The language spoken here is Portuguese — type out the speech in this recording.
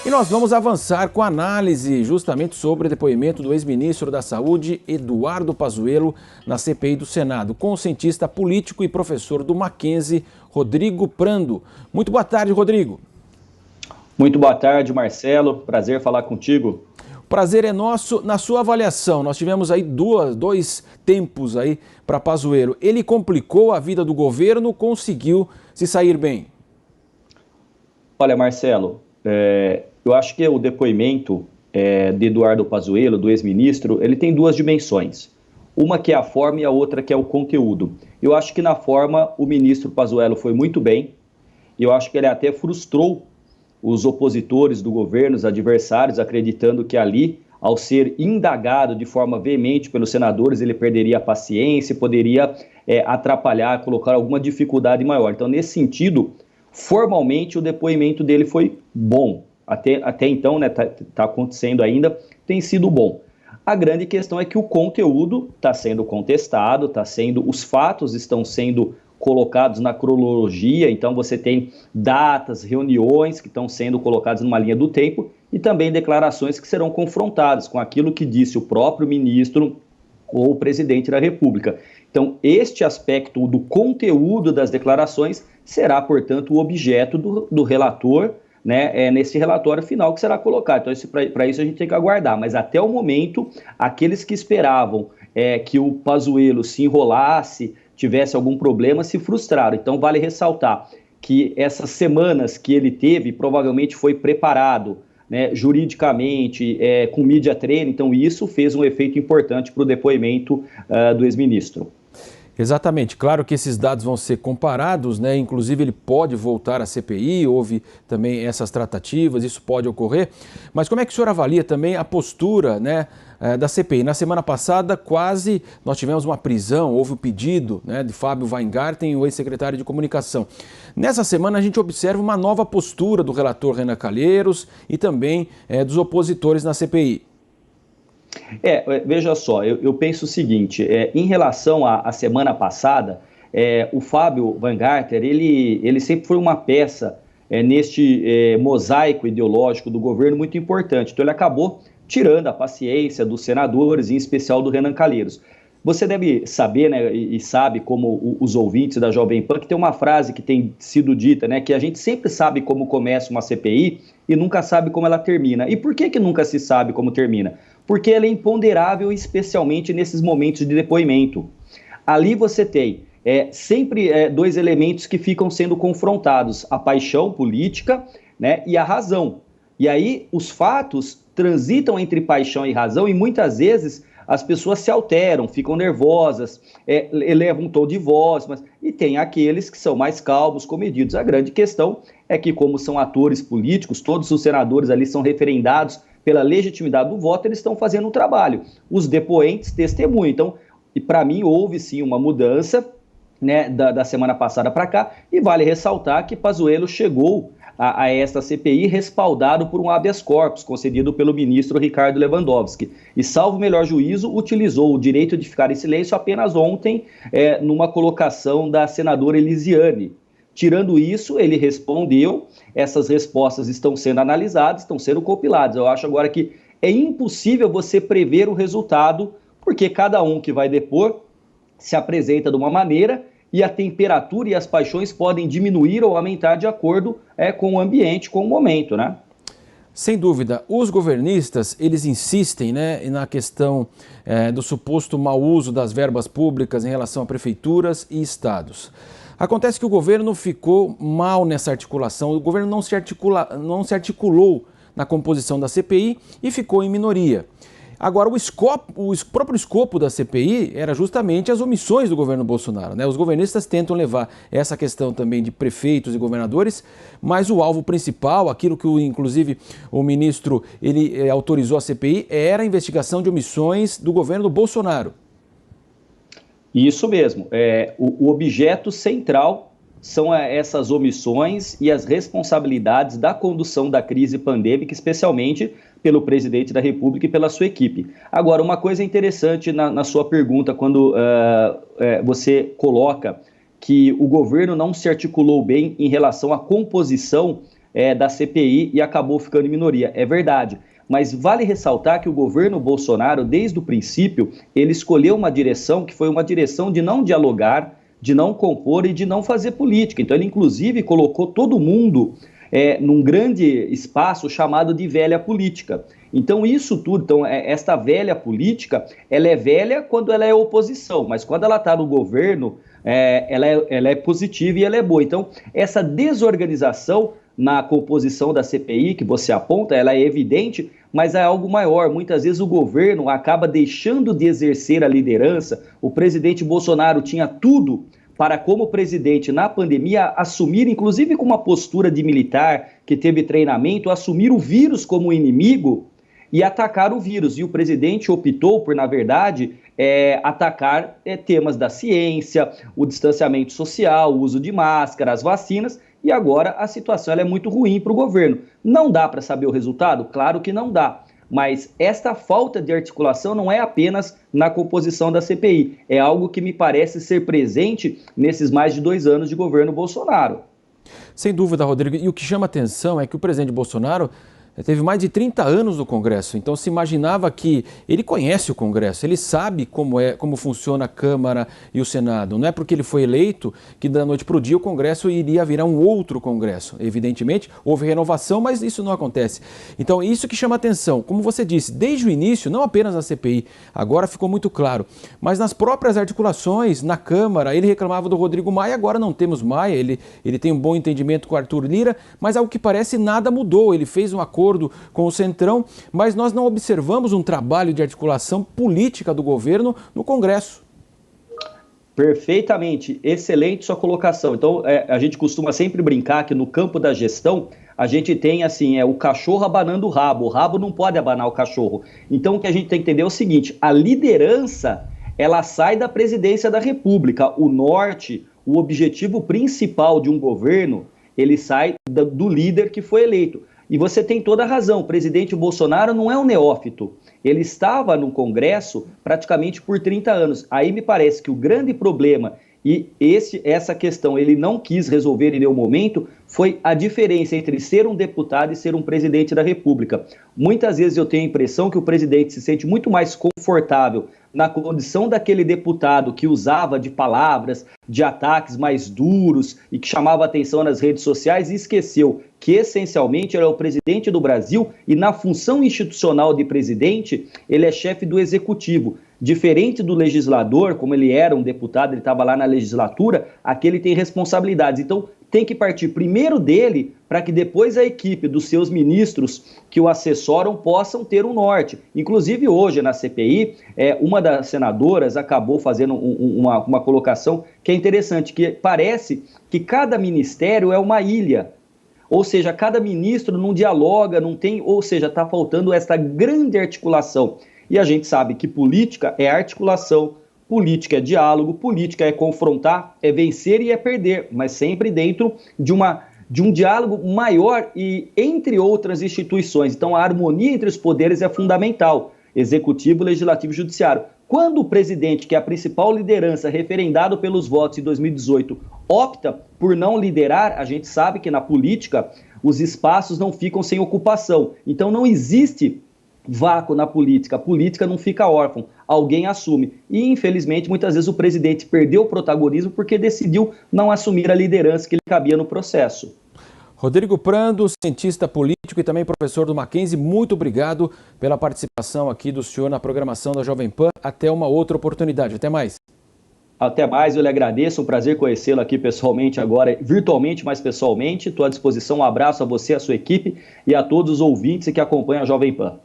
E nós vamos avançar com a análise justamente sobre o depoimento do ex-ministro da Saúde, Eduardo Pazuello, na CPI do Senado, com o cientista político e professor do Mackenzie, Rodrigo Prando. Muito boa tarde, Rodrigo. Muito boa tarde, Marcelo. Prazer falar contigo. O prazer é nosso. Na sua avaliação, nós tivemos aí dois tempos aí para Pazuello. Ele complicou a vida do governo ou conseguiu se sair bem? Olha, Marcelo, eu acho que o depoimento de Eduardo Pazuello, do ex-ministro, ele tem duas dimensões. Uma que é a forma e a outra que é o conteúdo. Eu acho que na forma o ministro Pazuello foi muito bem. Eu acho que ele até frustrou os opositores do governo, os adversários, acreditando que ali, ao ser indagado de forma veemente pelos senadores, ele perderia a paciência, poderia atrapalhar, colocar alguma dificuldade maior. Então, nesse sentido, formalmente o depoimento dele foi bom. Até então, né, tá acontecendo ainda, tem sido bom. A grande questão é que o conteúdo está sendo contestado, os fatos estão sendo colocados na cronologia, então você tem datas, reuniões que estão sendo colocadas numa linha do tempo e também declarações que serão confrontadas com aquilo que disse o próprio ministro ou o presidente da República. Então, este aspecto do conteúdo das declarações será, portanto, o objeto do relator, né, nesse relatório final que será colocado. Então, para isso a gente tem que aguardar. Mas até o momento, aqueles que esperavam que o Pazuello se enrolasse, tivesse algum problema, se frustraram. Então, vale ressaltar que essas semanas que ele teve, provavelmente foi preparado, né, juridicamente, com media training, então isso fez um efeito importante para o depoimento do ex-ministro. Exatamente, claro que esses dados vão ser comparados, né? Inclusive ele pode voltar à CPI, houve também essas tratativas, isso pode ocorrer, mas como é que o senhor avalia também a postura, né, da CPI? Na semana passada quase nós tivemos uma prisão, houve o pedido, né, de Fábio Weingarten, o ex-secretário de comunicação. Nessa semana a gente observa uma nova postura do relator Renan Calheiros e também dos opositores na CPI. Veja só, eu penso o seguinte, em relação à semana passada, o Fábio Weingarten, ele sempre foi uma peça neste mosaico ideológico do governo muito importante, então ele acabou tirando a paciência dos senadores, em especial do Renan Calheiros. Você deve saber, né, e sabe como os ouvintes da Jovem Pan, que tem uma frase que tem sido dita, né, que a gente sempre sabe como começa uma CPI e nunca sabe como ela termina. E por que nunca se sabe como termina? Porque ela é imponderável, especialmente nesses momentos de depoimento. Ali você tem sempre dois elementos que ficam sendo confrontados, a paixão política, né, e a razão. E aí os fatos transitam entre paixão e razão e muitas vezes as pessoas se alteram, ficam nervosas, elevam um tom de voz, e tem aqueles que são mais calmos, comedidos. A grande questão é que, como são atores políticos, todos os senadores ali são referendados pela legitimidade do voto, eles estão fazendo um trabalho. Os depoentes testemunham. Então, para mim, houve sim uma mudança, né, da semana passada para cá, e vale ressaltar que Pazuello chegou a esta CPI respaldado por um habeas corpus concedido pelo ministro Ricardo Lewandowski. E, salvo melhor juízo, utilizou o direito de ficar em silêncio apenas ontem, numa colocação da senadora Elisiane. Tirando isso, ele respondeu, essas respostas estão sendo analisadas, estão sendo compiladas. Eu acho agora que é impossível você prever o resultado, porque cada um que vai depor se apresenta de uma maneira e a temperatura e as paixões podem diminuir ou aumentar de acordo com o ambiente, com o momento, né? Sem dúvida, os governistas, eles insistem, né, na questão do suposto mau uso das verbas públicas em relação a prefeituras e estados. Acontece que o governo ficou mal nessa articulação, o governo não se articulou na composição da CPI e ficou em minoria. Agora, o próprio escopo da CPI era justamente as omissões do governo Bolsonaro, né? Os governistas tentam levar essa questão também de prefeitos e governadores, mas o alvo principal, aquilo que inclusive o ministro ele autorizou a CPI, era a investigação de omissões do governo Bolsonaro. Isso mesmo. O objeto central são essas omissões e as responsabilidades da condução da crise pandêmica, especialmente pelo presidente da República e pela sua equipe. Agora, uma coisa interessante na sua pergunta, quando você coloca que o governo não se articulou bem em relação à composição da CPI e acabou ficando em minoria. É verdade. Mas vale ressaltar que o governo Bolsonaro, desde o princípio, ele escolheu uma direção que foi uma direção de não dialogar, de não compor e de não fazer política. Então ele, inclusive, colocou todo mundo num grande espaço chamado de velha política. Então isso tudo, esta velha política, ela é velha quando ela é oposição, mas quando ela está no governo, ela é positiva e ela é boa. Então essa desorganização na composição da CPI que você aponta, ela é evidente, mas é algo maior. Muitas vezes o governo acaba deixando de exercer a liderança. O presidente Bolsonaro tinha tudo para, como presidente na pandemia, assumir, inclusive com uma postura de militar que teve treinamento, assumir o vírus como inimigo e atacar o vírus. E o presidente optou por, na verdade, atacar temas da ciência, o distanciamento social, o uso de máscara, as vacinas, e agora a situação é muito ruim para o governo. Não dá para saber o resultado? Claro que não dá. Mas esta falta de articulação não é apenas na composição da CPI, é algo que me parece ser presente nesses mais de 2 anos de governo Bolsonaro. Sem dúvida, Rodrigo. E o que chama atenção é que o presidente Bolsonaro teve mais de 30 anos no Congresso, então se imaginava que ele conhece o Congresso, ele sabe como funciona a Câmara e o Senado. Não é porque ele foi eleito que da noite para o dia o Congresso iria virar um outro Congresso. Evidentemente, houve renovação, mas isso não acontece. Então, isso que chama atenção. Como você disse, desde o início, não apenas na CPI, agora ficou muito claro, mas nas próprias articulações, na Câmara, ele reclamava do Rodrigo Maia, agora não temos Maia, ele tem um bom entendimento com o Arthur Lira, mas ao que parece nada mudou. Ele fez um acordo com o Centrão, mas nós não observamos um trabalho de articulação política do governo no Congresso. Perfeitamente, excelente sua colocação. Então, a gente costuma sempre brincar que no campo da gestão, a gente tem assim, o cachorro abanando o rabo não pode abanar o cachorro. Então, o que a gente tem que entender é o seguinte, a liderança, ela sai da presidência da República. O norte, o objetivo principal de um governo, ele sai do líder que foi eleito. E você tem toda a razão, o presidente Bolsonaro não é um neófito, ele estava no Congresso praticamente por 30 anos. Aí me parece que o grande problema, e essa questão ele não quis resolver em nenhum momento, foi a diferença entre ser um deputado e ser um presidente da República. Muitas vezes eu tenho a impressão que o presidente se sente muito mais confortável na condição daquele deputado que usava de palavras, de ataques mais duros e que chamava atenção nas redes sociais e esqueceu que essencialmente ele é o presidente do Brasil e na função institucional de presidente ele é chefe do executivo. Diferente do legislador, como ele era um deputado, ele estava lá na legislatura, aqui ele tem responsabilidades. Então tem que partir primeiro dele para que depois a equipe dos seus ministros que o assessoram possam ter um norte. Inclusive hoje na CPI, uma das senadoras acabou fazendo uma colocação que é interessante, que parece que cada ministério é uma ilha. Ou seja, cada ministro não dialoga, não tem, ou seja, está faltando essa grande articulação. E a gente sabe que política é articulação, política é diálogo, política é confrontar, é vencer e é perder, mas sempre dentro de um diálogo maior e entre outras instituições. Então a harmonia entre os poderes é fundamental, executivo, legislativo e judiciário. Quando o presidente, que é a principal liderança referendado pelos votos em 2018, opta por não liderar, a gente sabe que na política os espaços não ficam sem ocupação. Então não existe vácuo na política, a política não fica órfã, alguém assume. E, infelizmente, muitas vezes o presidente perdeu o protagonismo porque decidiu não assumir a liderança que lhe cabia no processo. Rodrigo Prando, cientista político e também professor do Mackenzie, muito obrigado pela participação aqui do senhor na programação da Jovem Pan. Até uma outra oportunidade. Até mais. Até mais, eu lhe agradeço, um prazer conhecê-lo aqui pessoalmente agora, virtualmente, mas pessoalmente. Estou à disposição, um abraço a você, a sua equipe e a todos os ouvintes que acompanham a Jovem Pan.